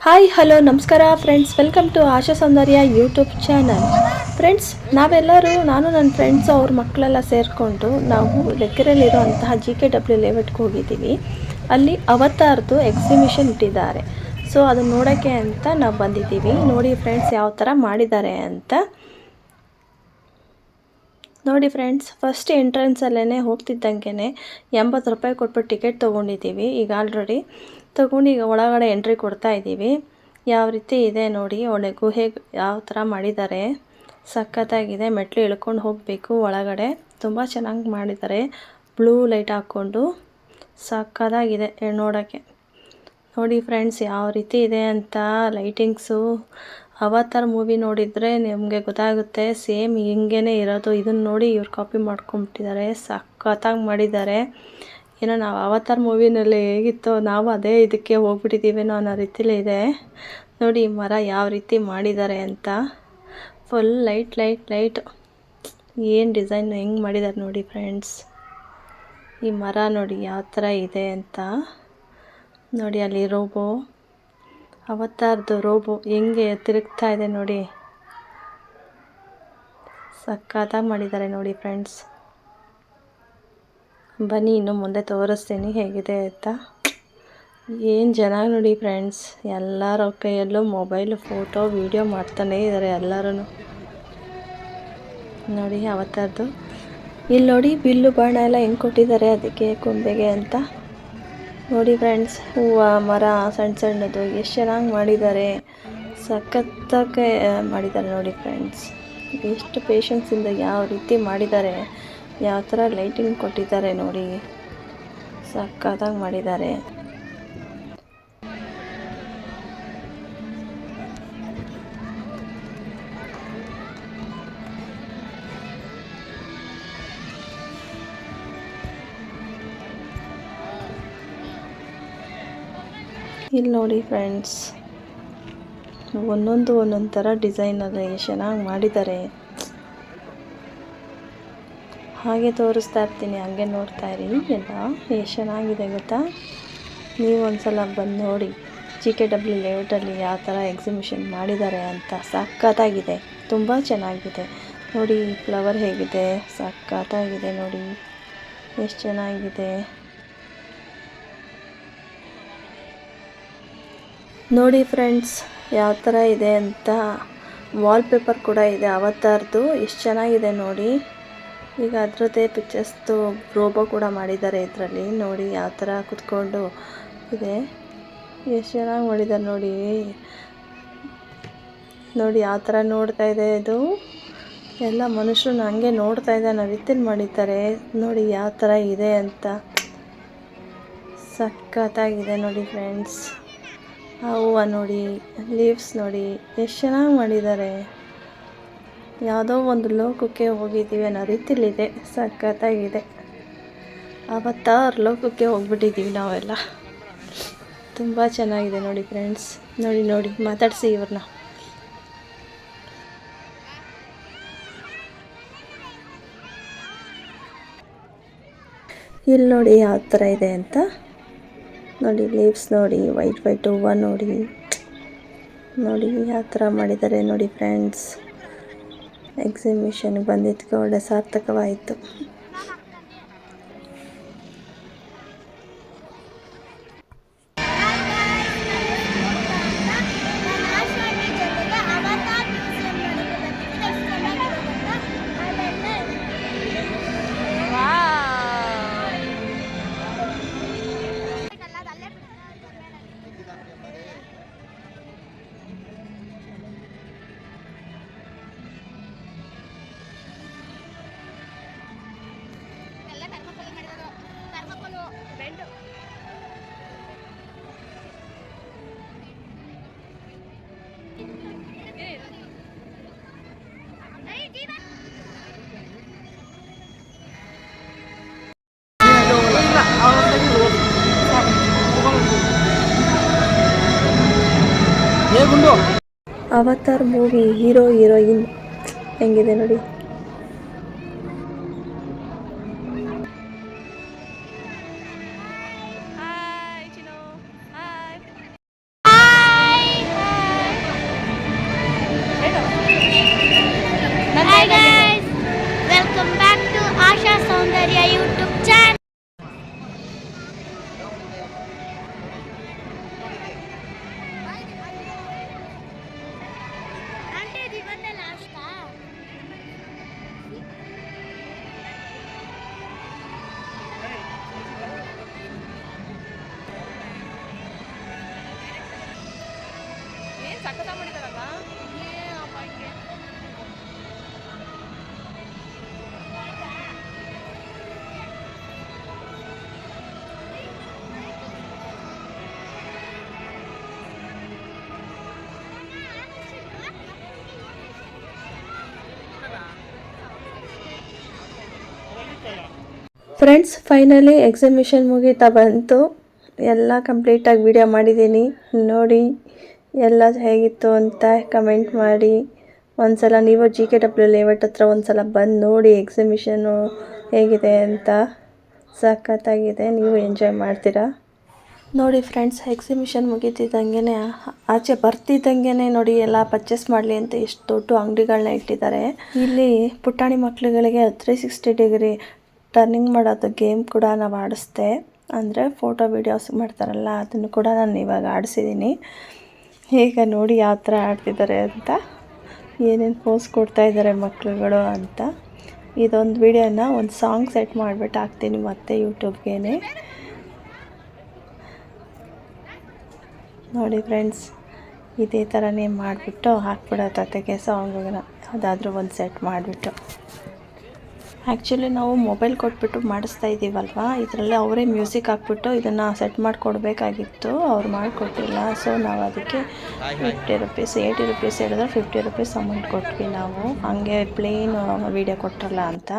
Hi hello ನಮಸ್ಕಾರ friends, welcome to Asha Soundarya YouTube channel. Friends, ನಾವೆಲ್ಲರೂ ನಾನು ನನ್ನ ಫ್ರೆಂಡ್ಸ್ ಅವ್ರ ಮಕ್ಕಳೆಲ್ಲ ಸೇರಿಕೊಂಡು ನಾವು ಲೆಕ್ಕರಲ್ಲಿರುವಂತಹ GKW ಲೇಔಟ್ಗೆ ಹೋಗಿದ್ದೀವಿ. ಅಲ್ಲಿ ಅವತಾರ್ದು ಎಕ್ಸಿಬಿಷನ್ ಇಟ್ಟಿದ್ದಾರೆ. ಸೊ ಅದನ್ನು ನೋಡೋಕ್ಕೆ ಅಂತ ನಾವು ಬಂದಿದ್ದೀವಿ. ನೋಡಿ ಫ್ರೆಂಡ್ಸ್, ಯಾವ ಥರ ಮಾಡಿದ್ದಾರೆ ಅಂತ ನೋಡಿ ಫ್ರೆಂಡ್ಸ್. ಫಸ್ಟ್ ಎಂಟ್ರೆನ್ಸಲ್ಲೇ ಹೋಗ್ತಿದ್ದಂಗೆ 80 ರೂಪಾಯಿ ಕೊಟ್ಬಿಟ್ಟು ಟಿಕೆಟ್ ತೊಗೊಂಡಿದ್ದೀವಿ. ಈಗ ಆಲ್ರೆಡಿ ತೊಗೊಂಡು ಈಗ ಒಳಗಡೆ ಎಂಟ್ರಿ ಕೊಡ್ತಾ ಇದ್ದೀವಿ. ಯಾವ ರೀತಿ ಇದೆ ನೋಡಿ, ಒಳ್ಳೆ ಗುಹೆ ಯಾವ ಥರ ಮಾಡಿದ್ದಾರೆ, ಸಖತ್ತಾಗಿದೆ. ಮೆಟ್ಲು ಇಳ್ಕೊಂಡು ಹೋಗಬೇಕು ಒಳಗಡೆ, ತುಂಬ ಚೆನ್ನಾಗಿ ಮಾಡಿದ್ದಾರೆ. ಬ್ಲೂ ಲೈಟ್ ಹಾಕ್ಕೊಂಡು ಸಖತ್ತಾಗಿದೆ ನೋಡೋಕ್ಕೆ. ನೋಡಿ ಫ್ರೆಂಡ್ಸ್, ಯಾವ ರೀತಿ ಇದೆ ಅಂತ ಲೈಟಿಂಗ್ಸು. ಅವತಾರ್ ಮೂವಿ ನೋಡಿದರೆ ನಿಮಗೆ ಗೊತ್ತಾಗುತ್ತೆ, ಸೇಮ್ ಹಿಂಗೇ ಇರೋದು. ಇದನ್ನು ನೋಡಿ ಇವ್ರು ಕಾಪಿ ಮಾಡ್ಕೊಂಬಿಟ್ಟಿದ್ದಾರೆ, ಸಖತ್ತಾಗಿ ಮಾಡಿದ್ದಾರೆ. ಏನೋ ನಾವು ಅವತಾರ್ ಮೂವಿನಲ್ಲಿ ಹೇಗಿತ್ತೋ ನಾವು ಅದೇ ಇದಕ್ಕೆ ಹೋಗ್ಬಿಟ್ಟಿದ್ದೀವೇನೋ ಅನ್ನೋ ರೀತಿಲೇ ಇದೆ. ನೋಡಿ ಮರ ಯಾವ ರೀತಿ ಮಾಡಿದ್ದಾರೆ ಅಂತ, ಫುಲ್ ಲೈಟ್ ಏನು ಡಿಸೈನ್ ಹೆಂಗೆ ಮಾಡಿದ್ದಾರೆ ನೋಡಿ ಫ್ರೆಂಡ್ಸ್. ಈ ಮರ ನೋಡಿ ಯಾವ ಥರ ಇದೆ ಅಂತ ನೋಡಿ. ಅಲ್ಲಿ ರೋಬೋ, ಅವತಾರ್ದು ರೋಬೋ ಹೆಂಗೆ ತಿರುಗ್ತಾ ಇದೆ ನೋಡಿ, ಸಖತ್ತಾಗಿ ಮಾಡಿದ್ದಾರೆ ನೋಡಿ ಫ್ರೆಂಡ್ಸ್. ಬನ್ನಿ ಇನ್ನು ಮುಂದೆ ತೋರಿಸ್ತೀನಿ ಹೇಗಿದೆ ಅಂತ. ಏನು ಜನ ನೋಡಿ ಫ್ರೆಂಡ್ಸ್, ಎಲ್ಲರ ಕೈಯಲ್ಲೂ ಮೊಬೈಲು, ಫೋಟೋ, ವೀಡಿಯೋ ಮಾಡ್ತಾನೇ ಇದ್ದಾರೆ ಎಲ್ಲರೂ. ನೋಡಿ ಅವತಾರ್ದು. ಇಲ್ಲಿ ನೋಡಿ ಬಿಲ್ಲು ಬಾಣ ಎಲ್ಲ ಹೆಂಗೆ ಕೊಟ್ಟಿದ್ದಾರೆ ಅದಕ್ಕೆ ಕೊಂಬೆಗೆ ಅಂತ. ನೋಡಿ ಫ್ರೆಂಡ್ಸ್, ಹೂವು, ಮರ, ಸಣ್ಣದು ಎಷ್ಟು ಚೆನ್ನಾಗಿ ಮಾಡಿದ್ದಾರೆ, ಸಖತ್ತಾಗಿ ಮಾಡಿದ್ದಾರೆ ನೋಡಿ ಫ್ರೆಂಡ್ಸ್. ಎಷ್ಟು ಪೇಷನ್ಸಿಂದ ಯಾವ ರೀತಿ ಮಾಡಿದ್ದಾರೆ, ಯಾವ ಥರ ಲೈಟಿಂಗ್ ಕೊಟ್ಟಿದ್ದಾರೆ ನೋಡಿ, ಸಖತ್ತಾಗಿ ಮಾಡಿದ್ದಾರೆ. ಇಲ್ಲಿ ನೋಡಿ ಫ್ರೆಂಡ್ಸ್, ಒಂದೊಂದು ಥರ ಡಿಸೈನಲ್ಲಿ ಎಷ್ಟು ಚೆನ್ನಾಗಿ ಮಾಡಿದ್ದಾರೆ. ಹಾಗೆ ತೋರಿಸ್ತಾ ಇರ್ತೀನಿ, ಹಂಗೆ ನೋಡ್ತಾ ಇರಿ. ಎಲ್ಲ ಎಷ್ಟು ಚೆನ್ನಾಗಿದೆ ಗೊತ್ತಾ. ನೀವು ಒಂದ್ಸಲ ಬಂದು ನೋಡಿ GKW ಲೇಔಟಲ್ಲಿ ಯಾವ ಥರ ಎಕ್ಸಿಬಿಷನ್ ಮಾಡಿದ್ದಾರೆ ಅಂತ. ಸಖತ್ತಾಗಿದೆ, ತುಂಬ ಚೆನ್ನಾಗಿದೆ ನೋಡಿ. ಫ್ಲವರ್ ಹೇಗಿದೆ, ಸಖತ್ತಾಗಿದೆ ನೋಡಿ, ಎಷ್ಟು ಚೆನ್ನಾಗಿದೆ ನೋಡಿ ಫ್ರೆಂಡ್ಸ್. ಯಾವ ಥರ ಇದೆ ಅಂತ ವಾಲ್ಪೇಪರ್ ಕೂಡ ಇದೆ ಅವತಾರ್ದು, ಎಷ್ಟು ಚೆನ್ನಾಗಿದೆ ನೋಡಿ. ಈಗ ಅದರದ್ದೇ ಪಿಕ್ಚರ್ಸ್ದು ರೋಬೋ ಕೂಡ ಮಾಡಿದ್ದಾರೆ ಇದರಲ್ಲಿ. ನೋಡಿ ಯಾವ ಥರ ಕುತ್ಕೊಂಡು ಇದೆ, ಎಷ್ಟು ಚೆನ್ನಾಗಿ ಮಾಡಿದ್ದಾರೆ ನೋಡಿ. ನೋಡಿ ಯಾವ ಥರ ನೋಡ್ತಾ ಇದೆ ಇದು. ಎಲ್ಲ ಮನುಷ್ಯರನ್ನ ಹಂಗೆ ನೋಡ್ತಾ ಇದೆ ಅನ್ನೋ ರೀತಿಲಿ ಮಾಡಿದ್ದಾರೆ. ನೋಡಿ ಯಾವ ಥರ ಇದೆ ಅಂತ, ಸಖತ್ತಾಗಿದೆ ನೋಡಿ ಫ್ರೆಂಡ್ಸ್. ಆ ಹೂವು ನೋಡಿ, ಲೀವ್ಸ್ ನೋಡಿ, ಎಷ್ಟು ಚೆನ್ನಾಗಿ ಮಾಡಿದ್ದಾರೆ. ಯಾವುದೋ ಒಂದು ಲೋಕಕ್ಕೆ ಹೋಗಿದ್ದೀವಿ ಅನ್ನೋ ರೀತಿಲಿದೆ, ಸಖತ್ತಾಗಿದೆ. ಅವತಾರ್ ಲೋಕಕ್ಕೆ ಹೋಗ್ಬಿಟ್ಟಿದ್ದೀವಿ ನಾವೆಲ್ಲ. ತುಂಬ ಚೆನ್ನಾಗಿದೆ ನೋಡಿ ಫ್ರೆಂಡ್ಸ್. ನೋಡಿ ಮಾತಾಡಿಸಿ ಇವ್ರನ್ನ. ಇಲ್ಲಿ ನೋಡಿ ಯಾವ ಥರ ಇದೆ ಅಂತ ನೋಡಿ. ಲೀವ್ಸ್ ನೋಡಿ, ವೈಟ್ ಹೂವು ನೋಡಿ ಯಾವ ಥರ ಮಾಡಿದ್ದಾರೆ ನೋಡಿ ಫ್ರೆಂಡ್ಸ್. ಎಕ್ಸಿಬಿಷನ್ಗೆ ಬಂದಿದ್ದಕ್ಕೆ ಒಳ್ಳೆ ಸಾರ್ಥಕವಾಯಿತು. ಅವತಾರ್ ಮೂವಿ ಹೀರೋ ಹೀರೋಯಿನ್ ಹೆಂಗಿದೆ ನೋಡಿ. ಫ್ರೆಂಡ್ಸ್, ಫೈನಲಿ ಎಕ್ಸಿಬಿಷನ್ ಮುಗೀತಾ ಬಂತು. ಎಲ್ಲ ಕಂಪ್ಲೀಟಾಗಿ ವಿಡಿಯೋ ಮಾಡಿದ್ದೀನಿ. ನೋಡಿ ಎಲ್ಲ ಹೇಗಿತ್ತು ಅಂತ ಕಮೆಂಟ್ ಮಾಡಿ. ಒಂದ್ಸಲ ನೀವು GKW ಲೇಔಟ್ ಹತ್ರ ಒಂದ್ಸಲ ಬಂದು ನೋಡಿ ಎಕ್ಸಿಬಿಷನ್ನು ಹೇಗಿದೆ ಅಂತ. ಸಖತ್ತಾಗಿದೆ, ನೀವು ಎಂಜಾಯ್ ಮಾಡ್ತೀರಾ. ನೋಡಿ ಫ್ರೆಂಡ್ಸ್, ಎಕ್ಸಿಬಿಷನ್ ಮುಗೀತಿದ್ದಂಗೆ ಆಚೆ ಬರ್ತಿದ್ದಂಗೆ ನೋಡಿ ಎಲ್ಲ ಪರ್ಚೇಸ್ ಮಾಡಲಿ ಅಂತ ಎಷ್ಟು ದೊಡ್ಡ ಅಂಗಡಿಗಳನ್ನ ಇಟ್ಟಿದ್ದಾರೆ. ಇಲ್ಲಿ ಪುಟಾಣಿ ಮಕ್ಕಳುಗಳಿಗೆ 360 ಡಿಗ್ರಿ ಟರ್ನಿಂಗ್ ಮಾಡೋದು ಗೇಮ್ ಕೂಡ ನಾವು ಆಡಿಸ್ದೆ. ಅಂದರೆ ಫೋಟೋ ವೀಡಿಯೋಸ್ ಮಾಡ್ತಾರಲ್ಲ, ಅದನ್ನು ಕೂಡ ನಾನು ಇವಾಗ ಆಡಿಸಿದ್ದೀನಿ. ಈಗ ನೋಡಿ ಯಾವ ಥರ ಆಡ್ತಿದ್ದಾರೆ ಅಂತ, ಏನೇನು ಪೋಸ್ ಕೊಡ್ತಾ ಇದ್ದಾರೆ ಮಕ್ಕಳುಗಳು ಅಂತ. ಇದೊಂದು ವಿಡಿಯೋನ ಒಂದು ಸಾಂಗ್ ಸೆಟ್ ಮಾಡಿಬಿಟ್ಟು ಹಾಕ್ತೀನಿ ಮತ್ತೆ ಯೂಟ್ಯೂಬ್ಗೆ. ನೋಡಿ ಫ್ರೆಂಡ್ಸ್, ಇದೇ ಥರನೇ ಮಾಡಿಬಿಟ್ಟು ಹಾಕ್ಬಿಡೋ ತೆಗೆ ಸಾಂಗ್ನ ಯಾವುದಾದ್ರೂ ಒಂದು ಸೆಟ್ ಮಾಡಿಬಿಟ್ಟು. ಆ್ಯಕ್ಚುಲಿ ನಾವು ಮೊಬೈಲ್ ಕೊಟ್ಬಿಟ್ಟು ಮಾಡಿಸ್ತಾ ಇದ್ದೀವಲ್ವ, ಇದರಲ್ಲಿ ಅವರೇ ಮ್ಯೂಸಿಕ್ ಹಾಕ್ಬಿಟ್ಟು ಇದನ್ನು ಸೆಟ್ ಮಾಡಿಕೊಡ್ಬೇಕಾಗಿತ್ತು. ಅವ್ರು ಮಾಡಿಕೊಟ್ಟಿಲ್ಲ. ಸೊ ನಾವು ಅದಕ್ಕೆ 50 ರುಪೀಸ್ 80 ರುಪೀಸ್ ಹೇಳಿದ್ರೆ 50 ರುಪೀಸ್ ಅಮೌಂಟ್ ಕೊಟ್ವಿ ನಾವು, ಹಂಗೆ ಪ್ಲೇನ್ ವೀಡಿಯೋ ಕೊಟ್ಟರಲ್ಲ ಅಂತ.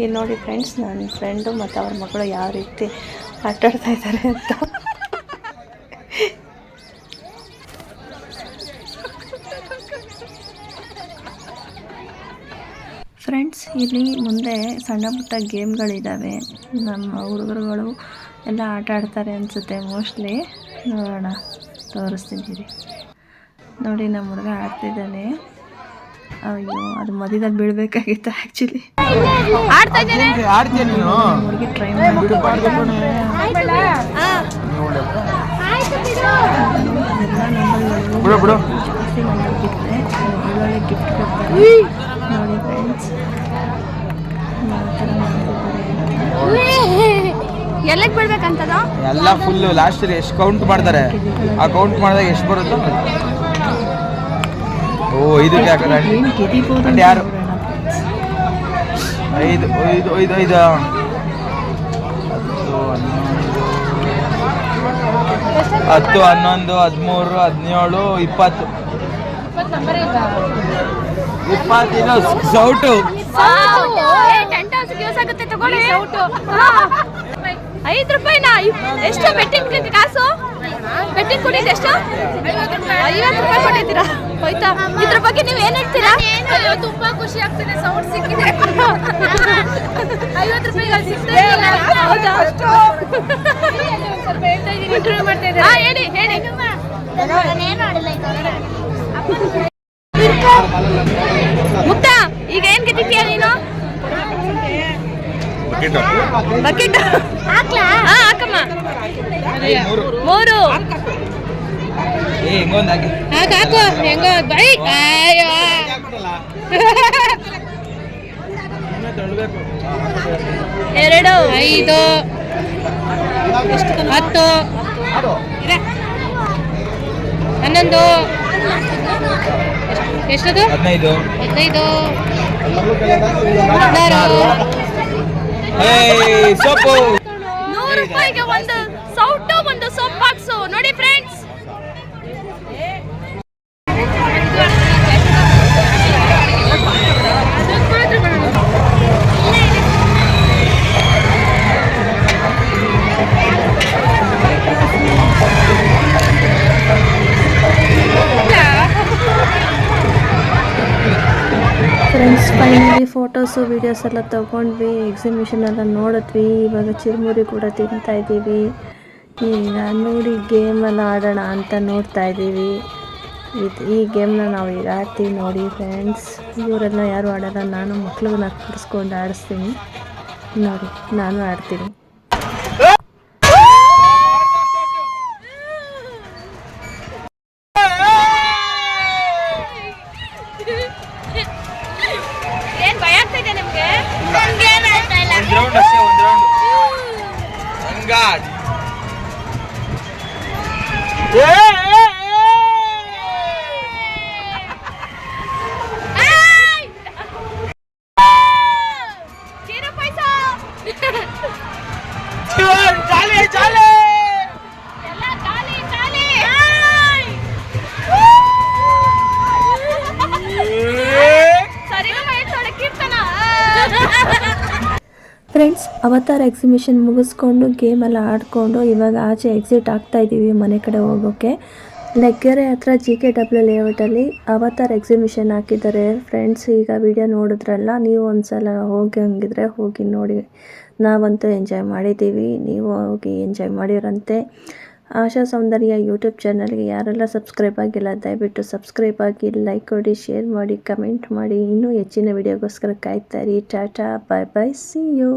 ಇಲ್ಲಿ ನೋಡಿ ಫ್ರೆಂಡ್ಸ್, ನನ್ನ ಫ್ರೆಂಡು ಮತ್ತು ಅವ್ರ ಮಗಳು ಯಾವ ರೀತಿ ಆಟಾಡ್ತಾ ಇದ್ದಾರೆ ಅಂತ. ಫ್ರೆಂಡ್ಸ್, ಇಲ್ಲಿ ಮುಂದೆ ಸಣ್ಣ ಪುಟ್ಟ ಗೇಮ್ಗಳಿದ್ದಾವೆ. ನಮ್ಮ ಹುಡುಗರುಗಳು ಎಲ್ಲ ಆಟ ಆಡ್ತಾರೆ ಅನಿಸುತ್ತೆ ಮೋಸ್ಟ್ಲಿ. ನೋಡೋಣ, ತೋರಿಸ್ತೀನಿ ನೋಡಿ. ನಮ್ಮ ಹುಡುಗ ಆಡ್ತಿದ್ದಾನೆ. ಅಯ್ಯೋ, ಅದು ಮಧ್ಯದಲ್ಲಿ ಬೀಳಬೇಕಾಗಿತ್ತು ಆ್ಯಕ್ಚುಲಿ. ಹುಡುಗಿ ಟ್ರೈ ಒಳ್ಳೊಳ್ಳೆ ಗಿಫ್ಟ್ ಕೊಡ್ತಾರೆ ನೋಡಿ ಫ್ರೆಂಡ್ಸ್. ಎಲ್ಲಕ್ಕೆ ಬಿಡ್ಬೇಕಂತದ ಎಲ್ಲ ಫುಲ್ ಲಾಸ್ಟ್ ಎಷ್ಟು ಕೌಂಟ್ ಮಾಡ್ತಾರೆ, ಆ ಕೌಂಟ್ ಮಾಡಿದಾಗ ಎಷ್ಟು ಬರುತ್ತೋ. ಓ, ಇದಕ್ಕೆ ಹಾಕಲ್ಲ అంటే ಯಾರು 5 5 5 5 10 11 13 17 20 20 ಸೌಟು. 5 ರೂಪಾಯಿನಾ? ಎಷ್ಟು ಬೆಟ್ಟಿಂಗ್ ಕಾಸು? ಬೆಟ್ಟಿಂಗ್ ಕೊಟ್ಟಿದ್ದು ಎಷ್ಟು? 50 ರೂಪಾಯಿ ಕೊಟ್ಟಿದ್ದೀರಾ? ಹೋಯ್ತಾ? ಇದ್ರ ಬಗ್ಗೆ ನೀವು ಏನ್ ಹೇಳ್ತೀರಾ? ತುಂಬಾ ಖುಷಿ ಆಗ್ತಿದೆ, ಸೌಂಡ್ ಸಿಕ್ಕಿದೆ. 50 ರೂಪಾಯಿಗೆ ಸಿಗ್ತದೆ. ಹೌದಾ? ಸ್ವಲ್ಪ ಹೇಳ್ತಾ ಇದ್ದೀನಿ, ಇಂಟರ್ವ್ಯೂ ಮಾಡ್ತಾ ಇದ್ದಾರೆ. ಹೇಳಿ ಹೇಳಿ. ಮುಕ್ತ, ಈಗ ಏನ್ ಗೆದ್ದಿದ್ದೀಯ ನೀನು? ಬಕೆಟ್ ಹಾಕಮ್ಮ. 3 ಹಾಕು. ಹೆಂಗೋ ಬೈ. 2 5 10 11 ಎಷ್ಟದು? 15 16 ಸೊಪ್ಪು. 100 ರೂಪಾಯಿಗೆ ಒಂದು ಸೌಟು, ಒಂದು ಸೋಪ್ ಬಾಕ್ಸು. ನೋಡಿ friends, friends, finally photos videos ಎಲ್ಲ ತೊಗೊಂಡ್ವಿ, ಎಕ್ಸಿಬಿಷನ್ ಎಲ್ಲ ನೋಡಿದ್ವಿ. ಇವಾಗ ಚಿರುಮುರಿ ಕೂಡ ತಿಂತಾ ಇದ್ದೀವಿ. ಈಗ ನೋಡಿ ಗೇಮೆಲ್ಲ ಆಡೋಣ ಅಂತ ನೋಡ್ತಾ ಇದ್ದೀವಿ. ಈ ಗೇಮ್ನ ನಾವು ಈಗ ಆಡ್ತೀವಿ ನೋಡಿ ಫ್ರೆಂಡ್ಸ್. ಇವರೆಲ್ಲ ಯಾರು ಆಡೋಲ್ಲ, ನಾನು ಮಕ್ಳಿಗೆ ಕೂರಿಸ್ಕೊಂಡು ಆಡಿಸ್ತೀನಿ ನೋಡಿ. ನಾನು ಆಡ್ತೀನಿ. ಅವತಾರ್ ಎಕ್ಸಿಬಿಷನ್ ಮುಗಿಸ್ಕೊಂಡು ಗೇಮೆಲ್ಲ ಆಡಿಕೊಂಡು ಇವಾಗ ಆಚೆ ಎಕ್ಸಿಟ್ ಆಗ್ತಾ ಇದ್ದೀವಿ ಮನೆ ಕಡೆ ಹೋಗೋಕ್ಕೆ. ಲೆಗ್ಗೆರೆ ಹತ್ರ JKW ಲೇಔಟಲ್ಲಿ ಅವತಾರ್ ಎಕ್ಸಿಬಿಷನ್ ಹಾಕಿದ್ದಾರೆ ಫ್ರೆಂಡ್ಸ್. ಈಗ ವಿಡಿಯೋ ನೋಡಿದ್ರಲ್ಲ, ನೀವು ಒಂದ್ಸಲ ಹಂಗಿದ್ರೆ ಹೋಗಿ ನೋಡಿ. ನಾವಂತೂ ಎಂಜಾಯ್ ಮಾಡಿದ್ದೀವಿ, ನೀವು ಹೋಗಿ ಎಂಜಾಯ್ ಮಾಡಿರಂತೆ. ಆಶಾ ಸೌಂದರ್ಯ ಯೂಟ್ಯೂಬ್ ಚಾನಲ್ಗೆ ಯಾರೆಲ್ಲ ಸಬ್ಸ್ಕ್ರೈಬ್ ಆಗಿಲ್ಲ ದಯವಿಟ್ಟು ಸಬ್ಸ್ಕ್ರೈಬ್ ಆಗಿ, ಲೈಕ್ ಕೊಡಿ, ಶೇರ್ ಮಾಡಿ, ಕಮೆಂಟ್ ಮಾಡಿ. ಇನ್ನೂ ಹೆಚ್ಚಿನ ವಿಡಿಯೋಗೋಸ್ಕರ ಕಾಯ್ತಾ ಇರಿ. ಟಾಟಾ, ಬಾಯ್ ಬಾಯ್, ಸಿ ಯು.